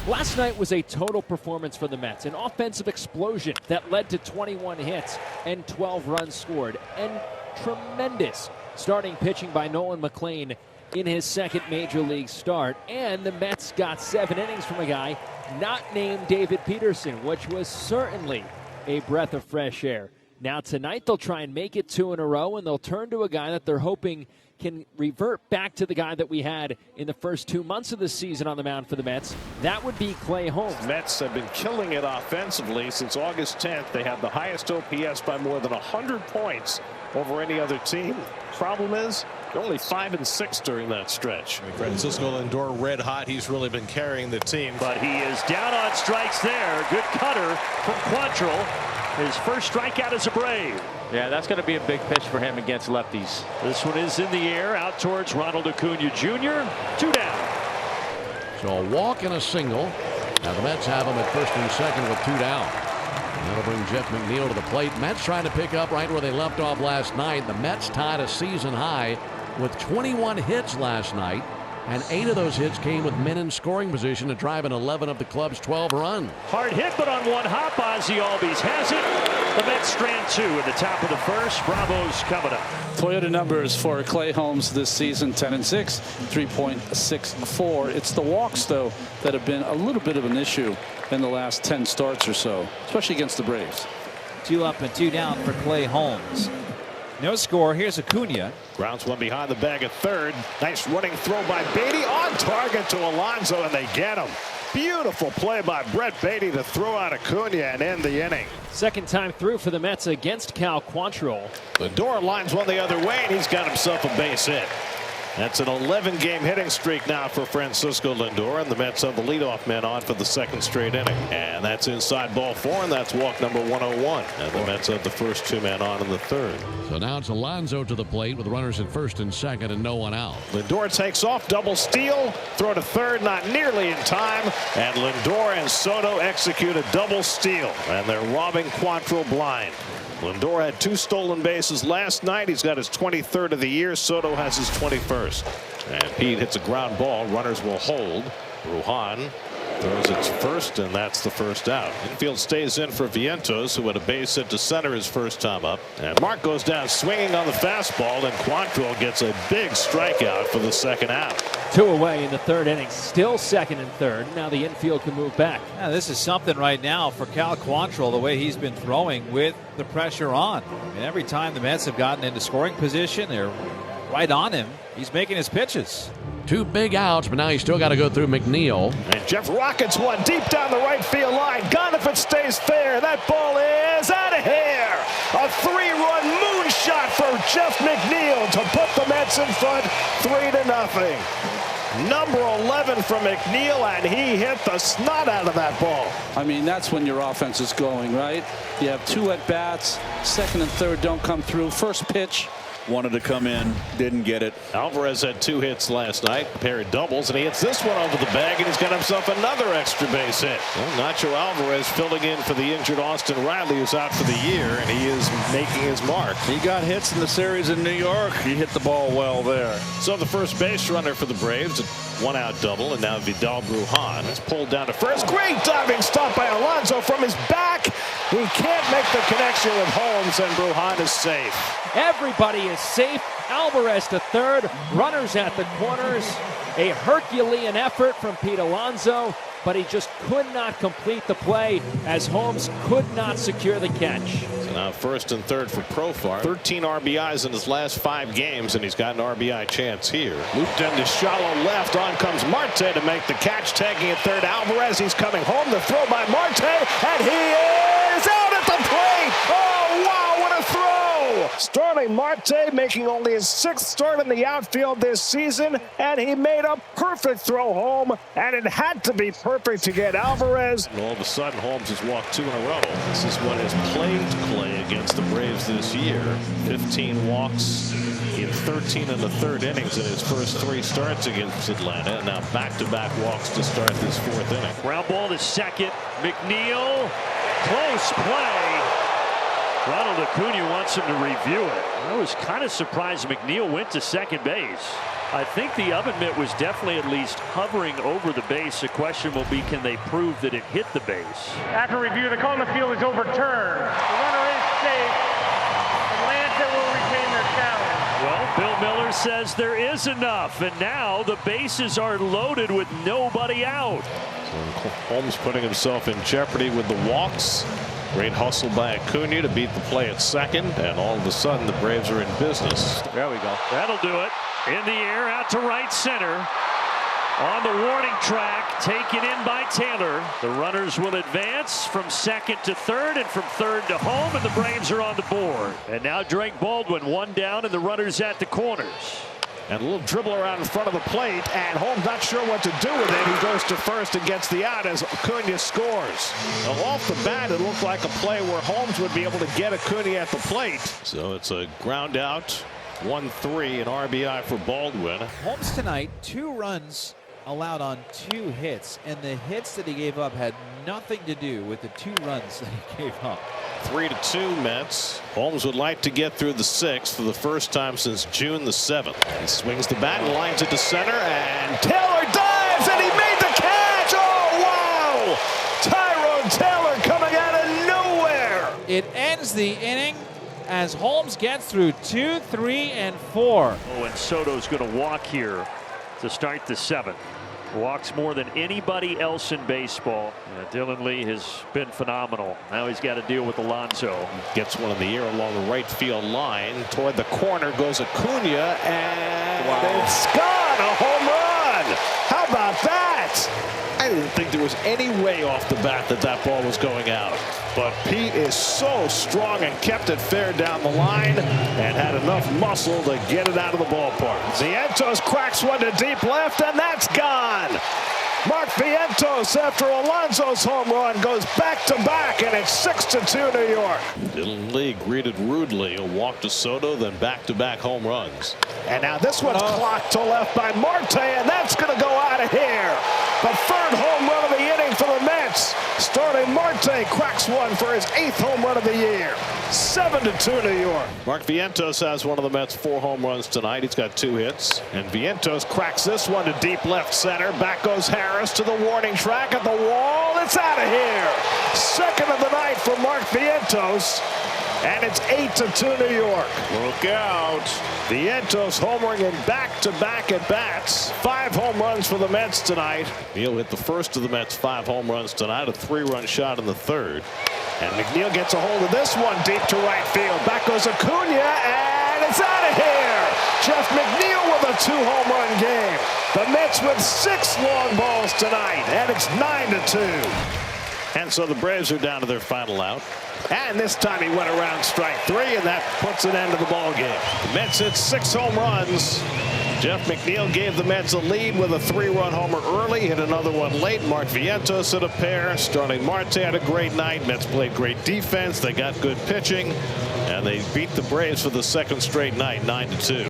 Last night was a total performance for the Mets, an offensive explosion that led to 21 hits and 12 runs scored, and tremendous starting pitching by Nolan McNeil in his second major league start. And the Mets got 7 innings from a guy not named David Peterson, which was certainly a breath of fresh air. Now tonight they'll try and make it 2 in a row, and they'll turn to a guy that they're hoping can revert back to the guy that we had in the first 2 months of the season on the mound for the Mets. That would be Clay Holmes. Mets have been killing it offensively since August 10th. They have the highest OPS by more than 100 points over any other team. Problem is, they're only 5 and 6 during that stretch. Francisco Lindor red hot. He's really been carrying the team. But he is down on strikes there. Good cutter from Quantrill. His first strikeout as a Brave. Yeah, that's going to be a big pitch for him against lefties. This one is in the air out towards Ronald Acuna Jr. 2 down. So a walk and a single. Now the Mets have him at first and second with 2 down. That'll bring Jeff McNeil to the plate. Mets trying to pick up right where they left off last night. The Mets tied a season high with 21 hits last night, and 8 of those hits came with men in scoring position to drive in 11 of the club's 12 runs. Hard hit, but on one hop, Ozzie Albies has it. The Mets strand 2 at the top of the first. Bravos coming up. Toyota numbers for Clay Holmes this season: 10 and 6, 3.64. It's the walks, though, that have been a little bit of an issue in the last 10 starts or so, especially against the Braves. 2 up and 2 down for Clay Holmes. No score. Here's Acuna. Grounds one behind the bag at third. Nice running throw by Beatty on target to Alonso, and they get him. Beautiful play by Brett Beatty to throw out Acuna and end the inning. Second time through for the Mets against Cal Quantrill. Lindor lines one the other way, and he's got himself a base hit. That's an 11-game hitting streak now for Francisco Lindor, and the Mets have the leadoff man on for the second straight inning. And that's inside ball 4, and that's walk number 101. And the Mets have the first 2 men on in the third. So now it's Alonso to the plate with runners at first and second and no one out. Lindor takes off, double steal, throw to third, not nearly in time, and Lindor and Soto execute a double steal, and they're robbing Quantrill blind. Lindor had 2 stolen bases last night. He's got his 23rd of the year. Soto has his 21st. And Pete hits a ground ball. Runners will hold. Brujan throws its first, and that's the first out. Infield stays in for Vientos, who had a base hit to center his first time up. And Mark goes down swinging on the fastball, and Quantrill gets a big strikeout for the second out. 2 away in the third inning. Still second and third. Now the infield can move back. Yeah, this is something right now for Cal Quantrill, the way he's been throwing with the pressure on. I mean, every time the Mets have gotten into scoring position, they're right on him. He's making his pitches. 2 big outs, but now he's still got to go through McNeil. And Jeff rockets one deep down the right field line. Gone if it stays fair. That ball is out of here. A 3-run moonshot for Jeff McNeil to put the Mets in front 3-0. Number 11 from McNeil, and he hit the snot out of that ball. I mean, that's when your offense is going, right? You have 2 at-bats. Second and third don't come through. First pitch. Wanted to come in, didn't get it. Alvarez had 2 hits last night, a pair of doubles, and he hits this one over the bag, and he's got himself another extra base hit. Well, Nacho Alvarez filling in for the injured Austin Riley, who's out for the year, and he is making his mark. He got hits in the series in New York. He hit the ball well there. So the first base runner for the Braves, a 1-out double, and now Vidal Brujan is pulled down to first. Great diving stop by Alonso from his back. He can't make the connection with Holmes, and Brujan is safe. Everybody is safe. Alvarez to third. Runners at the corners. A Herculean effort from Pete Alonso, but he just could not complete the play as Holmes could not secure the catch. So now first and third for Profar. 13 RBIs in his last 5 games, and he's got an RBI chance here. Looped into shallow left. On comes Marte to make the catch. Tagging at third, Alvarez. He's coming home. The throw by Marte, and he is out at the plate. Oh, wow, what a throw! Starling Marte making only his 6th start in the outfield this season, and he made a perfect throw home, and it had to be perfect to get Alvarez. And all of a sudden, Holmes has walked 2 in a row. This is what has plagued Clay against the Braves this year. 15 walks in 13 in the third innings in his first 3 starts against Atlanta, and now back-to-back walks to start this 4th inning. Ground ball to second. McNeil. Close play. Ronald Acuna wants him to review it. I was kind of surprised McNeil went to second base. I think the oven mitt was definitely at least hovering over the base. The question will be, can they prove that it hit the base? After review, the call on the field is overturned. The runner is safe. Atlanta will retain their challenge. Well, Bill Miller says there is enough, and now the bases are loaded with nobody out. So Holmes putting himself in jeopardy with the walks. Great hustle by Acuna to beat the play at second, and all of a sudden the Braves are in business. There we go. That'll do it. In the air, out to right center. On the warning track, taken in by Taylor. The runners will advance from second to third and from third to home, and the Braves are on the board. And now Drake Baldwin, one down, and the runners at the corners. And a little dribble around in front of the plate, and Holmes not sure what to do with it. He goes to first and gets the out as Acuna scores. Now, off the bat, it looked like a play where Holmes would be able to get Acuna at the plate. So it's a ground out, 1-3, an RBI for Baldwin. Holmes tonight, 2 runs allowed on 2 hits, and the hits that he gave up had nothing to do with the 2 runs that he gave up. 3-2 Mets. Holmes would like to get through the 6th for the first time since June the 7th. He swings the bat and lines it to center, and Taylor dives, and he made the catch. Oh, wow! Tyrone Taylor coming out of nowhere. It ends the inning as Holmes gets through 2, 3, and 4. Oh, and Soto's going to walk here to start the 7th. Walks more than anybody else in baseball. Dylan Lee has been phenomenal. Now he's got to deal with Alonso. Gets one in the air along the right field line. Toward the corner goes Acuna, and it's gone. A home run. How about that? I didn't think there was any way off the bat that that ball was going out. But Pete is so strong and kept it fair down the line and had enough muscle to get it out of the ballpark. Vientos cracks one to deep left, and that's gone. Mark Vientos, after Alonso's home run, goes back-to-back, and it's 6-2 New York. Dylan Lee greeted rudely. A walk to Soto, then back-to-back home runs. And now this one's clocked to left by Marte, and that's going to go out of here. The 3rd home run of the inning for the Mets. Starting Marte cracks one for his 8th home run of the year. 7-2 New York. Mark Vientos has one of the Mets' 4 home runs tonight. He's got 2 hits. And Vientos cracks this one to deep left center. Back goes Harris to the warning track at the wall. It's out of here. 2nd of the night for Mark Vientos. And it's 8-2 New York. Look out. Vientos homering in back-to-back at bats. 5 home runs for the Mets tonight. Neal hit the first of the Mets' 5 home runs tonight. A 3-run shot in the 3rd. And McNeil gets a hold of this one deep to right field. Back goes Acuna, and it's out of here. Jeff McNeil with a 2 home run game. The Mets with 6 long balls tonight, and it's 9-2. And so the Braves are down to their final out. And this time he went around strike 3, and that puts an end to the ball game. The Mets hit 6 home runs. Jeff McNeil gave the Mets a lead with a 3-run homer early, hit another one late. Mark Vientos hit a pair. Starling Marte had a great night. Mets played great defense. They got good pitching, and they beat the Braves for the 2nd straight night, 9-2.